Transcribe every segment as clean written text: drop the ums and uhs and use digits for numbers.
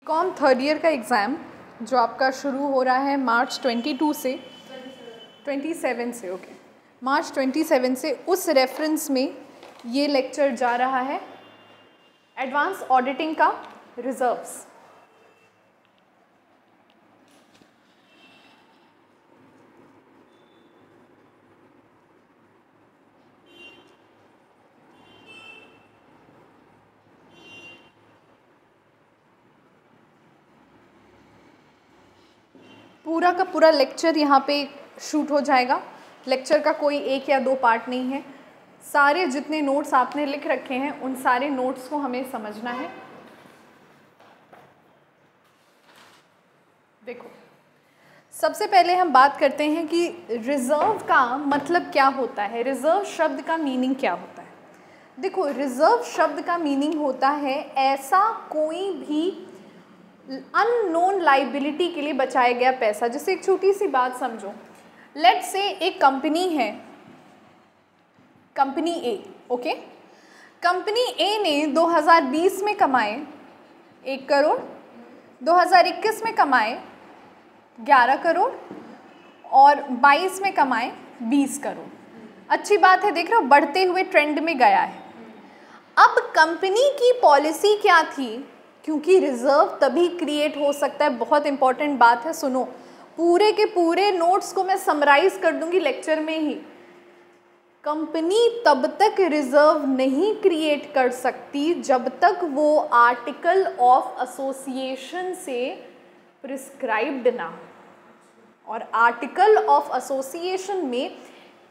Com third year का exam जो आपका शुरू हो रहा है मार्च 22 से 27 से मार्च 27 से, उस रेफरेंस में ये लेक्चर जा रहा है एडवांस ऑडिटिंग का रिजर्व्स। पूरा का पूरा लेक्चर यहाँ पे शूट हो जाएगा। लेक्चर का कोई एक या दो पार्ट नहीं है। सारे जितने नोट्स आपने लिख रखे हैं उन सारे नोट्स को हमें समझना है। देखो, सबसे पहले हम बात करते हैं कि रिजर्व का मतलब क्या होता है, रिजर्व शब्द का मीनिंग क्या होता है। देखो, रिजर्व शब्द का मीनिंग होता है ऐसा कोई भी अननोन लाइबिलिटी के लिए बचाया गया पैसा। जैसे एक छोटी सी बात समझो, लेट्स से एक कंपनी है, कंपनी ए, ओके। कंपनी ए ने 2020 में कमाए 1 करोड़, 2021 में कमाए 11 करोड़ और 22 में कमाए 20 करोड़। अच्छी बात है, देख रहे हो बढ़ते हुए ट्रेंड में गया है। अब कंपनी की पॉलिसी क्या थी, क्योंकि रिजर्व तभी क्रिएट हो सकता है, बहुत इंपॉर्टेंट बात है, सुनो। पूरे के पूरे नोट्स को मैं समराइज कर दूंगी लेक्चर में ही। कंपनी तब तक रिजर्व नहीं क्रिएट कर सकती जब तक वो आर्टिकल ऑफ एसोसिएशन से प्रिस्क्राइब्ड ना हो। और आर्टिकल ऑफ एसोसिएशन में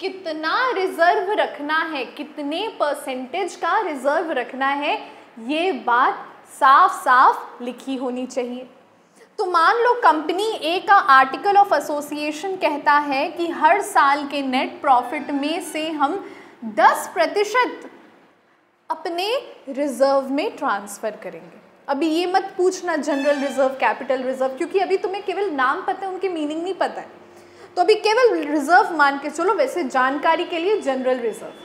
कितना रिजर्व रखना है, कितने परसेंटेज का रिजर्व रखना है, ये बात साफ साफ लिखी होनी चाहिए। तो मान लो कंपनी ए का आर्टिकल ऑफ एसोसिएशन कहता है कि हर साल के नेट प्रॉफिट में से हम 10% अपने रिजर्व में ट्रांसफ़र करेंगे। अभी ये मत पूछना जनरल रिजर्व, कैपिटल रिजर्व, क्योंकि अभी तुम्हें केवल नाम पता है, उनके मीनिंग नहीं पता है। तो अभी केवल रिजर्व मान के चलो। वैसे जानकारी के लिए जनरल रिजर्व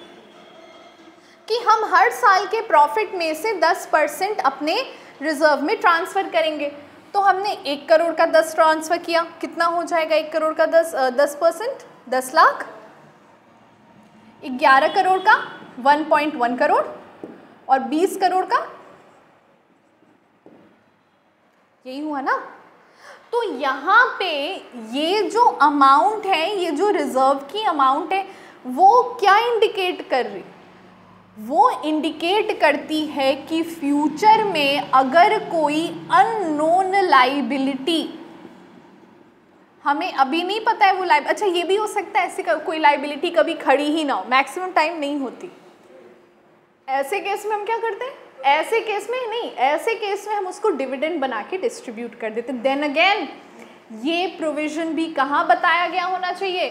कि हम हर साल के प्रॉफिट में से 10% अपने रिजर्व में ट्रांसफ़र करेंगे। तो हमने 1 करोड़ का 10 ट्रांसफ़र किया, कितना हो जाएगा 1 करोड़ का 10%? 10 लाख। 11 करोड़ का 1.1 करोड़ और 20 करोड़ का, यही हुआ ना। तो यहाँ पे ये जो अमाउंट है, ये जो रिजर्व की अमाउंट है, वो क्या इंडिकेट कर रही? वो इंडिकेट करती है कि फ्यूचर में अगर कोई अननोन लाइबिलिटी, हमें अभी नहीं पता है वो अच्छा ये भी हो सकता है ऐसी कोई लाइबिलिटी कभी खड़ी ही ना हो, मैक्सिमम टाइम नहीं होती। ऐसे केस में हम क्या करते हैं? ऐसे केस में नहीं, ऐसे केस में हम उसको डिविडेंड बना के डिस्ट्रीब्यूट कर देते हैं। देन अगेन ये प्रोविजन भी कहाँ बताया गया होना चाहिए?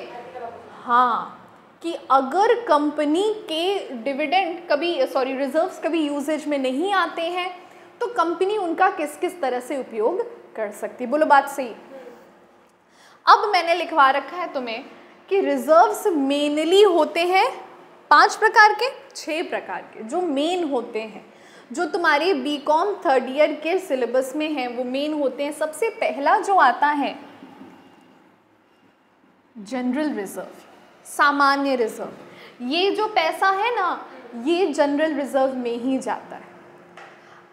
हाँ, कि अगर कंपनी के डिविडेंड कभी रिजर्व्स कभी यूजेज में नहीं आते हैं तो कंपनी उनका किस किस तरह से उपयोग कर सकती है। बोलो बात सही। अब मैंने लिखवा रखा है तुम्हें कि रिजर्व्स मेनली होते हैं 5 प्रकार के, 6 प्रकार के जो मेन होते हैं, जो तुम्हारे बीकॉम थर्ड ईयर के सिलेबस में हैं, वो मेन होते हैं। सबसे पहला जो आता है जनरल रिजर्व, सामान्य रिजर्व। ये जो पैसा है ना, ये जनरल रिजर्व में ही जाता है।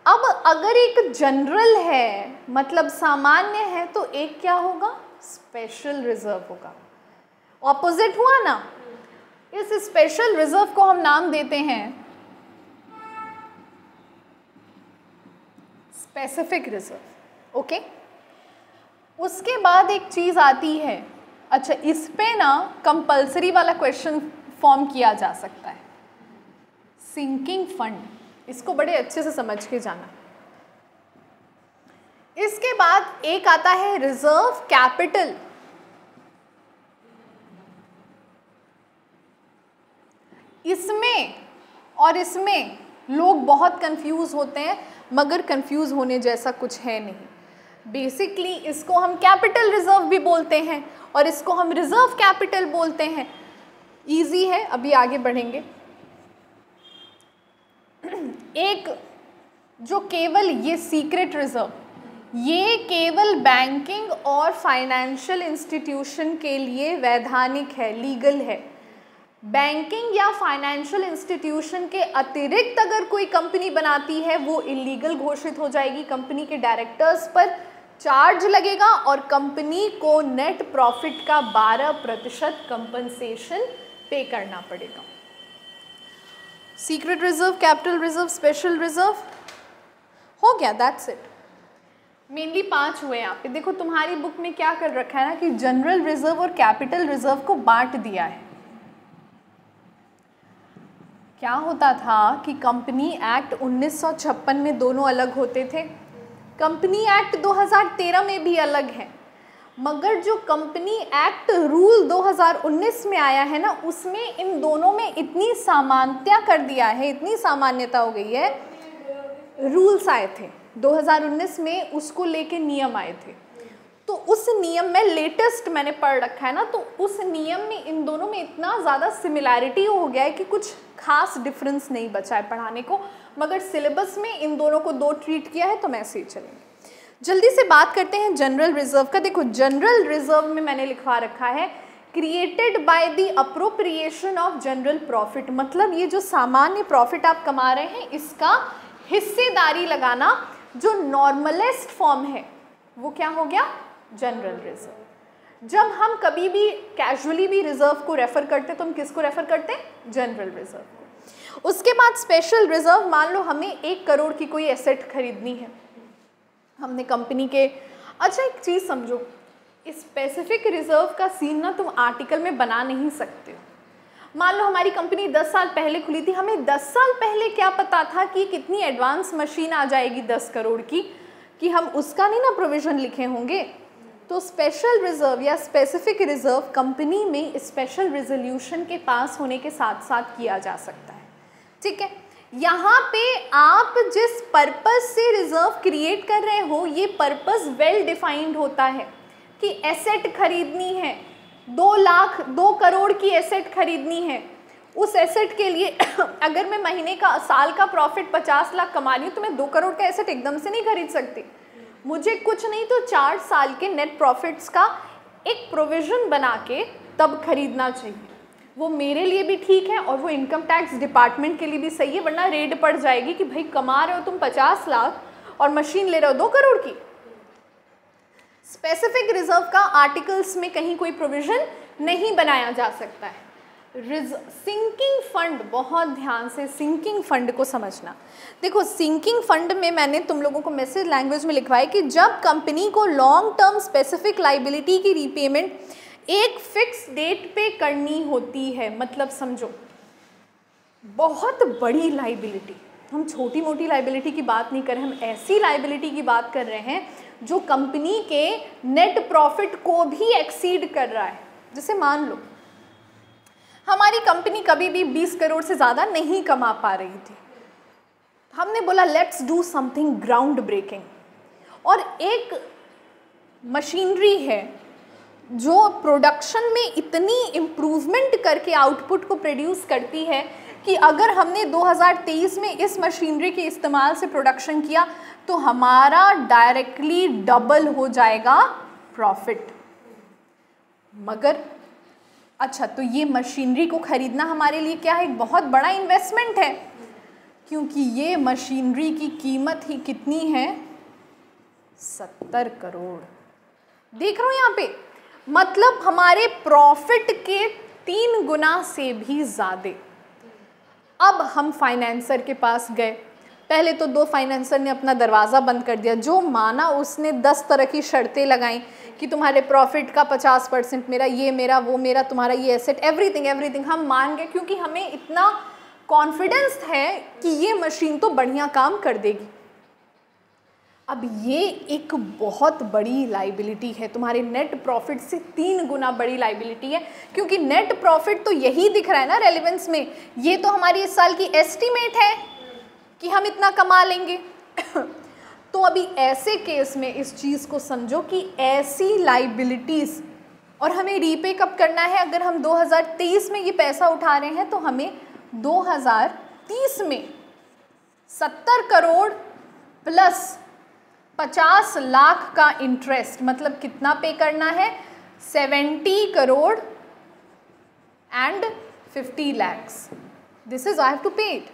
अब अगर एक जनरल है मतलब सामान्य है, तो एक क्या होगा? स्पेशल रिजर्व होगा। ऑपोजिट हुआ ना। इस स्पेशल रिजर्व को हम नाम देते हैं स्पेसिफिक रिजर्व, ओके। उसके बाद एक चीज आती है, अच्छा इस पे ना कंपल्सरी वाला क्वेश्चन फॉर्म किया जा सकता है, सिंकिंग फंड। इसको बड़े अच्छे से समझ के जाना। इसके बाद एक आता है रिजर्व कैपिटल। इसमें और इसमें लोग बहुत कंफ्यूज होते हैं, मगर कंफ्यूज होने जैसा कुछ है नहीं। बेसिकली इसको हम कैपिटल रिजर्व भी बोलते हैं और इसको हम रिजर्व कैपिटल बोलते हैं। इजी है, अभी आगे बढ़ेंगे। एक जो केवल ये सीक्रेट रिजर्व, ये केवल बैंकिंग और फाइनेंशियल इंस्टीट्यूशन के लिए वैधानिक है, लीगल है। बैंकिंग या फाइनेंशियल इंस्टीट्यूशन के अतिरिक्त अगर कोई कंपनी बनाती है वो इलीगल घोषित हो जाएगी। कंपनी के डायरेक्टर्स पर चार्ज लगेगा और कंपनी को नेट प्रॉफिट का 12% कंपनसेशन पे करना पड़ेगा। Secret reserve, capital reserve, special reserve हो गया, दैट्स इट। मेनली 5 हुए यहाँ पे। देखो तुम्हारी बुक में क्या कर रखा है ना कि जनरल रिजर्व और कैपिटल रिजर्व को बांट दिया है। क्या होता था कि कंपनी एक्ट 1956 में दोनों अलग होते थे, कंपनी एक्ट 2013 में भी अलग है, मगर जो कंपनी एक्ट रूल 2019 में आया है ना, उसमें इन दोनों में इतनी समानता कर दिया है, इतनी सामान्यता हो गई है। रूल्स आए थे 2019 में, उसको लेके नियम आए थे, तो उस नियम में लेटेस्ट मैंने पढ़ रखा है ना, तो उस नियम में इन दोनों में इतना ज़्यादा सिमिलैरिटी हो गया है कि कुछ खास डिफरेंस नहीं बचा है पढ़ाने को, मगर सिलेबस में इन दोनों को 2 ट्रीट किया है, तो मैं ऐसे ही चलेंगे। जल्दी से बात करते हैं जनरल रिजर्व का। देखो जनरल रिजर्व में मैंने लिखवा रखा है created by the appropriation of general profit, मतलब ये जो सामान्य प्रॉफिट आप कमा रहे हैं इसका हिस्सेदारी लगाना, जो नॉर्मलेस्ट फॉर्म है वो क्या हो गया, जनरल रिजर्व। जब हम कभी भी कैजुअली भी रिजर्व को रेफर करते तो हम किसको रेफर करते हैं, जनरल रिजर्व को। उसके बाद स्पेशल रिजर्व, मान लो हमें 1 करोड़ की कोई एसेट खरीदनी है, हमने कंपनी के, अच्छा एक चीज़ समझो, स्पेसिफिक रिजर्व का सीन ना तुम आर्टिकल में बना नहीं सकते हो। मान लो हमारी कंपनी 10 साल पहले खुली थी, हमें 10 साल पहले क्या पता था कि कितनी एडवांस मशीन आ जाएगी 10 करोड़ की, कि हम उसका नहीं ना प्रोविज़न लिखे होंगे। तो स्पेशल रिजर्व या स्पेसिफिक रिजर्व कंपनी में स्पेशल रिजोल्यूशन के पास होने के साथ साथ किया जा सकता है, ठीक है। यहाँ पे आप जिस पर्पस से रिजर्व क्रिएट कर रहे हो, ये पर्पस वेल डिफाइंड होता है कि एसेट खरीदनी है, 2 करोड़ की एसेट खरीदनी है। उस एसेट के लिए अगर मैं महीने का, साल का प्रॉफिट 50 लाख कमा रही हूँ, तो मैं 2 करोड़ का एसेट एकदम से नहीं खरीद सकती। मुझे कुछ नहीं तो 4 साल के नेट प्रॉफिट्स का एक प्रोविज़न बना के तब खरीदना चाहिए। वो मेरे लिए भी ठीक है और वो इनकम टैक्स डिपार्टमेंट के लिए भी सही है, वरना रेड पड़ जाएगी कि भाई कमा रहे हो तुम 50 लाख और मशीन ले रहे हो 2 करोड़ की। स्पेसिफिक रिजर्व का आर्टिकल्स में कहीं कोई प्रोविजन नहीं बनाया जा सकता है। सिंकिंग फंड, बहुत ध्यान से सिंकिंग फंड को समझना। देखो सिंकिंग फंड में मैंने तुम लोगों को मैसेज लैंग्वेज में लिखवाया कि जब कंपनी को लॉन्ग टर्म स्पेसिफिक लाइबिलिटी की रीपेमेंट एक फिक्स डेट पे करनी होती है, मतलब समझो बहुत बड़ी लाइबिलिटी, हम छोटी मोटी लाइबिलिटी की बात नहीं कर रहे, हम ऐसी लाइबिलिटी की बात कर रहे हैं जो कंपनी के नेट प्रॉफिट को भी एक्सीड कर रहा है। जैसे मान लो हमारी कंपनी कभी भी 20 करोड़ से ज़्यादा नहीं कमा पा रही थी, हमने बोला let's do something ground breaking, और एक मशीनरी है जो प्रोडक्शन में इतनी इम्प्रूवमेंट करके आउटपुट को प्रोड्यूस करती है कि अगर हमने 2023 में इस मशीनरी के इस्तेमाल से प्रोडक्शन किया तो हमारा डायरेक्टली डबल हो जाएगा प्रॉफिट। मगर अच्छा, तो ये मशीनरी को ख़रीदना हमारे लिए क्या है, एक बहुत बड़ा इन्वेस्टमेंट है, क्योंकि ये मशीनरी की कीमत ही कितनी है, 70 करोड़। देख रहे हो यहाँ पे, मतलब हमारे प्रॉफिट के 3 गुना से भी ज़्यादा। अब हम फाइनेंसर के पास गए, पहले तो 2 फाइनेंसर ने अपना दरवाज़ा बंद कर दिया, जो माना उसने 10 तरह की शर्तें लगाई कि तुम्हारे प्रॉफिट का 50% मेरा, ये मेरा, वो मेरा, तुम्हारा ये एसेट, एवरीथिंग हम मान गए, क्योंकि हमें इतना कॉन्फिडेंस है कि ये मशीन तो बढ़िया काम कर देगी। अब ये एक बहुत बड़ी लाइबिलिटी है, तुम्हारे नेट प्रॉफिट से 3 गुना बड़ी लाइबिलिटी है, क्योंकि नेट प्रॉफिट तो यही दिख रहा है ना रेलेवेंस में, ये तो हमारी इस साल की एस्टीमेट है कि हम इतना कमा लेंगे। तो अभी ऐसे केस में इस चीज़ को समझो कि ऐसी लाइबिलिटीज़, और हमें रीपे कब करना है, अगर हम 2023 में ये पैसा उठा रहे हैं तो हमें 2030 में 70 करोड़ प्लस 50 लाख का इंटरेस्ट, मतलब कितना पे करना है, 70 crore and 50 lakhs. This is I have to pay it,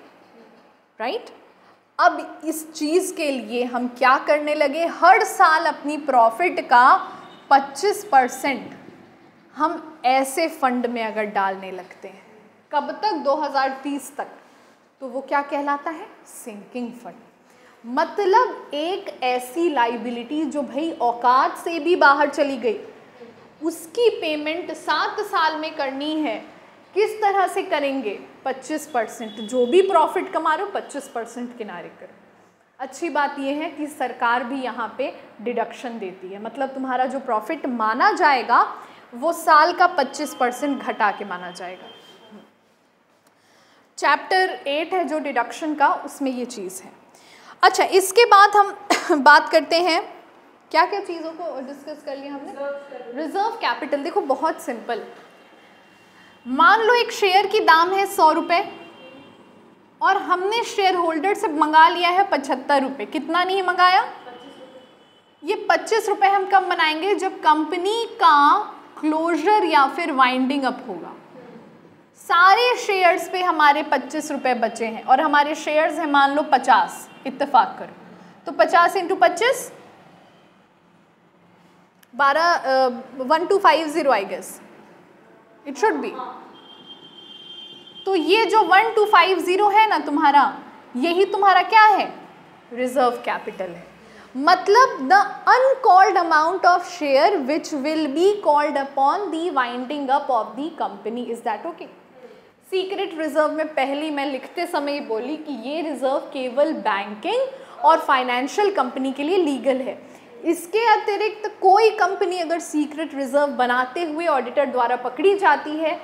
right. अब इस चीज़ के लिए हम क्या करने लगे, हर साल अपनी प्रॉफिट का 25% हम ऐसे फंड में अगर डालने लगते हैं, कब तक, 2030 तक, तो वो क्या कहलाता है, सिंकिंग फंड. मतलब एक ऐसी लाइबिलिटी जो भाई औकात से भी बाहर चली गई, उसकी पेमेंट 7 साल में करनी है. किस तरह से करेंगे, 25%, जो भी प्रॉफिट कमा रहे हो 25% किनारे करो. अच्छी बात यह है कि सरकार भी यहाँ पे डिडक्शन देती है, मतलब तुम्हारा जो प्रॉफिट माना जाएगा वो साल का 25% घटा के माना जाएगा. चैप्टर 8 है जो डिडक्शन का, उसमें ये चीज़ है. अच्छा, इसके बाद हम बात करते हैं, क्या क्या चीज़ों को डिस्कस कर लिया हमने. Reserve capital. देखो बहुत सिंपल, मान लो एक शेयर की दाम है 100 रुपये और हमने शेयर होल्डर से मंगा लिया है 75 रुपये. कितना नहीं मंगाया, ये 25 रुपये हम कब बनाएंगे, जब कंपनी का क्लोजर या फिर वाइंडिंग अप होगा. सारे शेयर्स पे हमारे 25 रुपये बचे हैं और हमारे शेयर्स हैं मान लो 50, इत्तेफाक करो, तो 50 × 25 1250 I guess it should be. तो ये जो 1250 है ना तुम्हारा, यही तुम्हारा क्या है, रिजर्व कैपिटल है. मतलब the uncalled amount of share which will be called upon the winding up of the company. Is that okay. Secret reserve में पहली मैं लिखते समय बोली कि ये रिजर्व केवल बैंकिंग और फाइनेंशियल कंपनी के लिए लीगल है. इसके अतिरिक्त कोई कंपनी अगर सीक्रेट रिजर्व बनाते हुए ऑडिटर द्वारा पकड़ी जाती है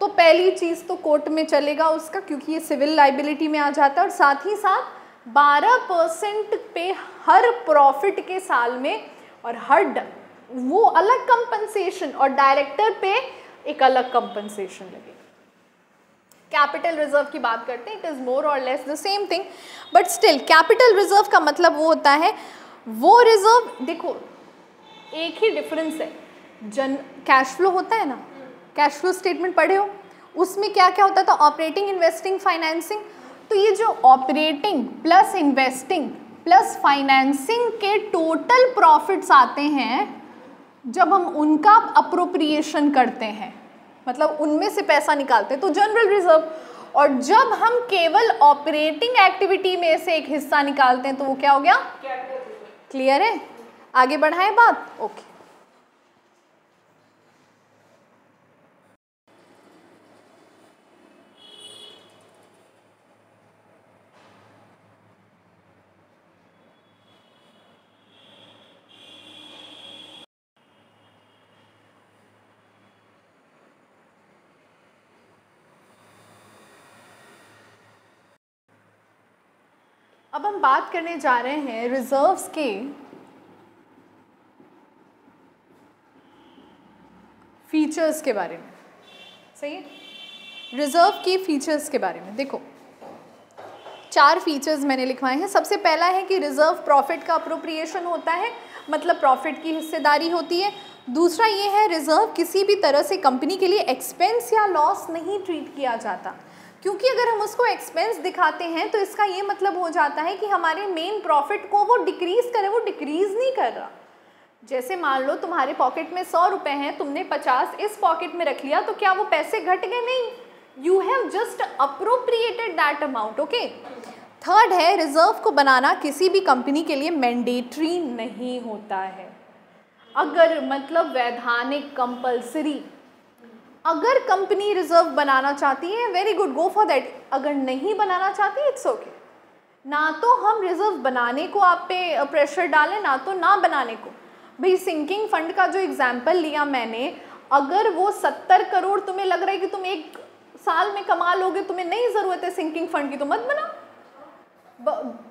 तो पहली चीज़ तो कोर्ट में चलेगा उसका, क्योंकि ये सिविल लाइबिलिटी में आ जाता है, और साथ ही साथ 12% पे हर प्रॉफिट के साल में, और हर वो अलग कंपनसेशन, और डायरेक्टर पे एक अलग कंपनसेशन लगेगा. कैपिटल रिजर्व की बात करते हैं, इट इज़ मोर और less the same thing, but still capital reserve का मतलब वो होता है, वो रिजर्व, देखो एक ही डिफरेंस है. कैश फ्लो होता है ना, कैश फ्लो स्टेटमेंट पढ़े हो, उसमें क्या क्या होता था, ऑपरेटिंग, इन्वेस्टिंग, फाइनेंसिंग. तो ये जो operating plus investing plus financing के टोटल प्रॉफिट्स आते हैं, जब हम उनका अप्रोप्रिएशन करते हैं, मतलब उनमें से पैसा निकालते हैं, तो जनरल रिजर्व. और जब हम केवल ऑपरेटिंग एक्टिविटी में से एक हिस्सा निकालते हैं तो वो क्या हो गया, क्लियर है. आगे बढ़ाएं बात, ओके. अब हम बात करने जा रहे हैं रिजर्व्स के फीचर्स के बारे में. सही है, रिजर्व की फीचर्स के बारे में. देखो 4 फीचर्स मैंने लिखवाए हैं. सबसे पहला है कि रिजर्व प्रॉफिट का अप्रोप्रिएशन होता है, मतलब प्रॉफिट की हिस्सेदारी होती है. दूसरा ये है, रिजर्व किसी भी तरह से कंपनी के लिए एक्सपेंस या लॉस नहीं ट्रीट किया जाता, क्योंकि अगर हम उसको एक्सपेंस दिखाते हैं तो इसका ये मतलब हो जाता है कि हमारे मेन प्रॉफिट को वो डिक्रीज़ करे, वो डिक्रीज़ नहीं कर रहा. जैसे मान लो तुम्हारे पॉकेट में 100 रुपये हैं, तुमने 50 इस पॉकेट में रख लिया, तो क्या वो पैसे घट गए, नहीं, you have just appropriated that amount. Okay. Third है, रिजर्व को बनाना किसी भी कंपनी के लिए मैंडेटरी नहीं होता है. अगर मतलब वैधानिक, कंपल्सरी, अगर कंपनी रिजर्व बनाना चाहती है, very good, go for that. अगर नहीं बनाना चाहती, इट्स ओके. ना तो हम रिजर्व बनाने को आप पे प्रेशर डालें, ना तो ना बनाने को. भाई सिंकिंग फंड का जो एग्जाम्पल लिया मैंने, अगर वो 70 करोड़ तुम्हें लग रहा है कि तुम एक साल में कमा लोगे, तुम्हें नहीं ज़रूरत है सिंकिंग फंड की, तो मत बनाओ.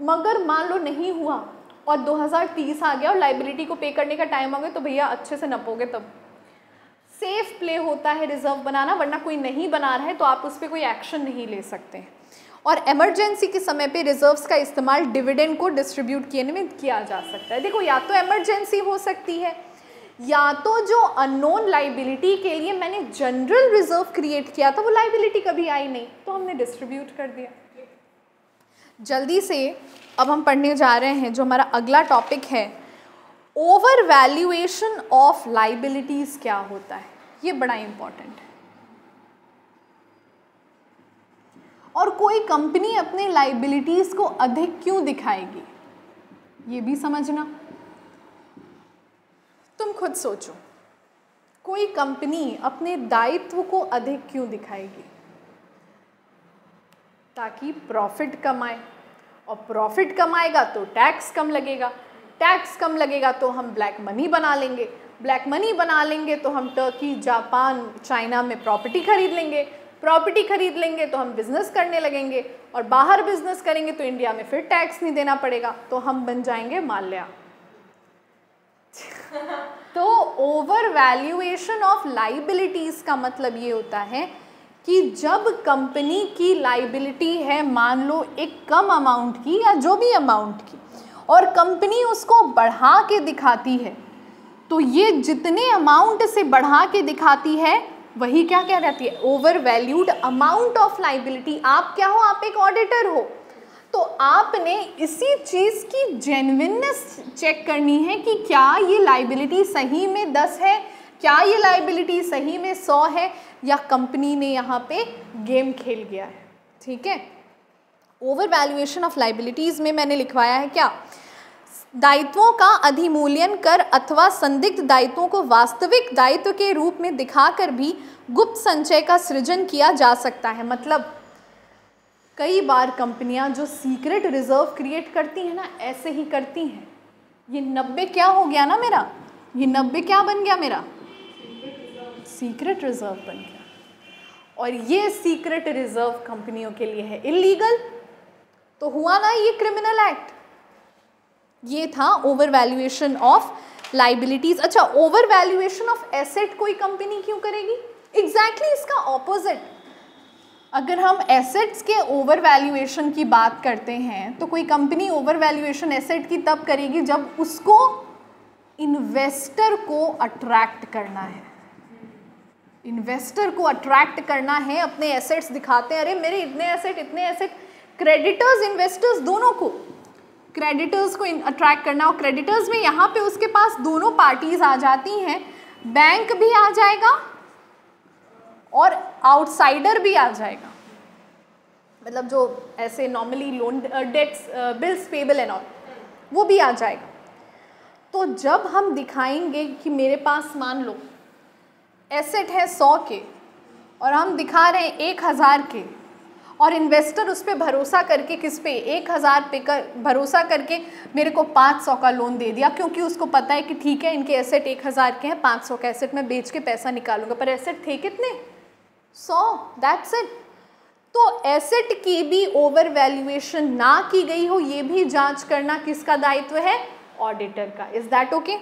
मगर मान लो नहीं हुआ और 2030 आ गया और लाइबिलिटी को पे करने का टाइम आ गया, तो भैया अच्छे से नपोगे. तब सेफ प्ले होता है रिजर्व बनाना, वरना कोई नहीं बना रहा है तो आप उस पर कोई एक्शन नहीं ले सकते. और इमरजेंसी के समय पे रिजर्व्स का इस्तेमाल डिविडेंड को डिस्ट्रीब्यूट करने में किया जा सकता है। देखो, या तो इमरजेंसी हो सकती है, या तो जो अननोन लाइबिलिटी के लिए मैंने जनरल रिजर्व क्रिएट किया था वो लाइबिलिटी कभी आई नहीं, तो हमने डिस्ट्रीब्यूट कर दिया। जल्दी से अब हम पढ़ने जा रहे हैं जो हमारा अगला टॉपिक है, ओवर वैल्यूएशन ऑफ लाइबिलिटीज क्या होता है। ये बड़ा इंपॉर्टेंट है। और कोई कंपनी अपने लाइबिलिटीज को अधिक क्यों दिखाएगी, ये भी समझना। तुम खुद सोचो, कोई कंपनी अपने दायित्व को अधिक क्यों दिखाएगी? ताकि प्रॉफिट कमाए, और प्रॉफिट कमाएगा तो टैक्स कम लगेगा, टैक्स कम लगेगा तो हम ब्लैक मनी बना लेंगे, ब्लैक मनी बना लेंगे तो हम टर्की, जापान, चाइना में प्रॉपर्टी खरीद लेंगे, प्रॉपर्टी खरीद लेंगे तो हम बिजनेस करने लगेंगे, और बाहर बिजनेस करेंगे तो इंडिया में फिर टैक्स नहीं देना पड़ेगा, तो हम बन जाएंगे माल्या। तो ओवर वैल्यूएशन ऑफ लाइबिलिटीज का मतलब ये होता है कि जब कंपनी की लाइबिलिटी है मान लो एक कम अमाउंट की या जो भी अमाउंट की, और कंपनी उसको बढ़ा के दिखाती है, तो ये जितने अमाउंट से बढ़ा के दिखाती है वही क्या कह रहती है, over valued amount of liability. आप क्या हो, आप एक ऑडिटर हो, तो आपने इसी चीज़ की जेन्युइननेस चेक करनी है कि क्या ये लाइबिलिटी सही में 10 है, क्या ये लाइबिलिटी सही में 100 है, या कंपनी ने यहाँ पे गेम खेल गया है। ठीक है, ओवर वैल्यूएशन ऑफ लाइबिलिटीज़ में मैंने लिखवाया है क्या, दायित्वों का अधिमूल्यन कर अथवा संदिग्ध दायित्वों को वास्तविक दायित्व के रूप में दिखाकर भी गुप्त संचय का सृजन किया जा सकता है। मतलब कई बार कंपनियां जो सीक्रेट रिजर्व क्रिएट करती हैं ना, ऐसे ही करती हैं। ये 90 क्या हो गया ना मेरा, ये 90 क्या बन गया मेरा, सीक्रेट रिजर्व बन गया। और ये सीक्रेट रिजर्व कंपनियों के लिए है इलीगल, तो हुआ ना ये क्रिमिनल एक्ट। ये था ओवर वैल्यूएशन ऑफ लाइबिलिटीज। अच्छा, ओवर वैल्यूएशन ऑफ एसेट कोई कंपनी क्यों करेगी? एग्जैक्टली इसका ऑपोजिट। अगर हम एसेट्स के ओवर वैल्यूएशन की बात करते हैं तो कोई कंपनी ओवर वैल्यूएशन एसेट की तब करेगी जब उसको इन्वेस्टर को अट्रैक्ट करना है। इन्वेस्टर को अट्रैक्ट करना है, अपने एसेट्स दिखाते हैं, अरे मेरे इतने एसेट, क्रेडिटर्स इन्वेस्टर्स दोनों को, क्रेडिटर्स को अट्रैक्ट करना। और क्रेडिटर्स में यहाँ पे उसके पास दोनों पार्टीज आ जाती हैं, बैंक भी आ जाएगा और आउटसाइडर भी आ जाएगा, मतलब जो ऐसे normally loan debts bills payable and all, वो भी आ जाएगा। तो जब हम दिखाएंगे कि मेरे पास मान लो एसेट है 100 के और हम दिखा रहे हैं 1000 के, और इन्वेस्टर उस पर भरोसा करके, किस पे, 1000 पे भरोसा करके मेरे को 500 का लोन दे दिया, क्योंकि उसको पता है कि ठीक है इनके एसेट 1000 के हैं, 500 का एसेट मैं बेच के पैसा निकालूंगा। पर एसेट थे कितने, 100, दैट्स इट। तो एसेट की भी ओवर वैल्यूएशन ना की गई हो, ये भी जांच करना किसका दायित्व है, ऑडिटर का। Is that okay?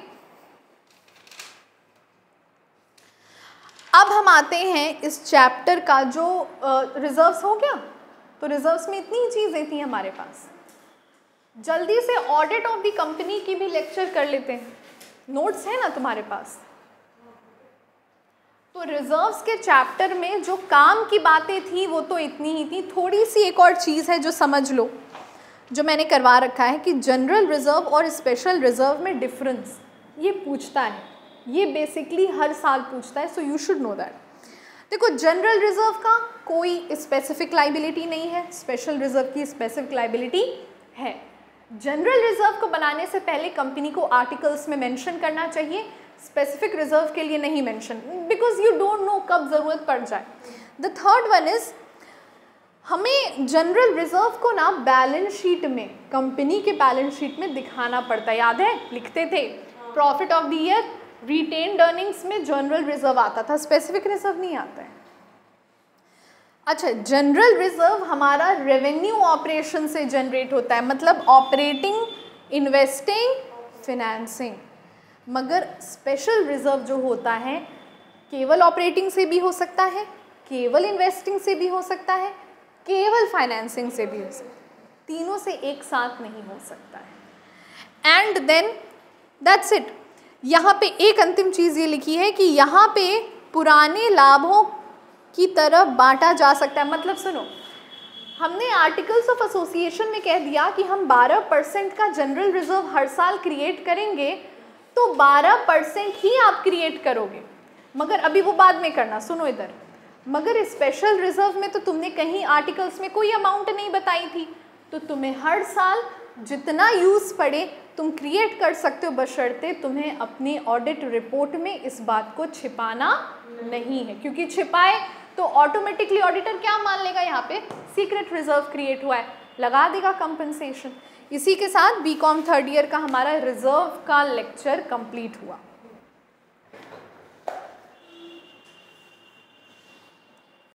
अब हम आते हैं इस चैप्टर का जो रिजर्व्स हो गया, तो रिजर्व्स में इतनी चीजें थी हमारे पास। जल्दी से ऑडिट ऑफ द कंपनी की भी लेक्चर कर लेते हैं, नोट्स है ना तुम्हारे पास। तो रिजर्व्स के चैप्टर में जो काम की बातें थी वो तो इतनी ही थी। थोड़ी सी एक और चीज़ है जो समझ लो, जो मैंने करवा रखा है कि जनरल रिजर्व और स्पेशल रिजर्व में डिफरेंस ये पूछता है, ये बेसिकली हर साल पूछता है, so you should know that. देखो, जनरल रिजर्व का कोई स्पेसिफिक लाइबिलिटी नहीं है, स्पेशल रिजर्व की स्पेसिफिक लाइबिलिटी है। जनरल रिजर्व को बनाने से पहले कंपनी को आर्टिकल्स में मेंशन करना चाहिए, स्पेसिफिक रिजर्व के लिए नहीं mention, because you don't know कब ज़रूरत पड़ जाए। द थर्ड वन इज, हमें जनरल रिजर्व को ना बैलेंस शीट में, कंपनी के बैलेंस शीट में दिखाना पड़ता है। याद है, लिखते थे profit of the year, retained earnings में जनरल रिजर्व आता था, स्पेसिफिक रिजर्व नहीं आता है। अच्छा, जनरल रिजर्व हमारा रेवेन्यू ऑपरेशन से जनरेट होता है, मतलब ऑपरेटिंग, इन्वेस्टिंग, फिनेंसिंग। मगर स्पेशल रिजर्व जो होता है केवल ऑपरेटिंग से भी हो सकता है, केवल इन्वेस्टिंग से भी हो सकता है, केवल फाइनेंसिंग से भी हो सकता है, तीनों से एक साथ नहीं हो सकता है। And then that's it. यहाँ पे एक अंतिम चीज़ ये लिखी है कि यहाँ पे पुराने लाभों की तरफ बांटा जा सकता है। मतलब सुनो, हमने आर्टिकल्स ऑफ एसोसिएशन में कह दिया कि हम 12% का जनरल रिजर्व हर साल क्रिएट करेंगे, तो 12% ही आप क्रिएट करोगे, मगर अभी वो बाद में करना। सुनो इधर, मगर स्पेशल रिजर्व में तो तुमने कहीं आर्टिकल्स में कोई अमाउंट नहीं बताई थी, तो तुम्हें हर साल जितना यूज़ पड़े तुम क्रिएट कर सकते हो, बशर्ते तुम्हें अपनी ऑडिट रिपोर्ट में इस बात को छिपाना नहीं है, क्योंकि छिपाए तो ऑटोमेटिकली ऑडिटर क्या मान लेगा, यहाँ पे सीक्रेट रिजर्व क्रिएट हुआ है, लगा देगा कंपनसेशन। इसी के साथ बीकॉम थर्ड ईयर का हमारा रिजर्व का लेक्चर कंप्लीट हुआ।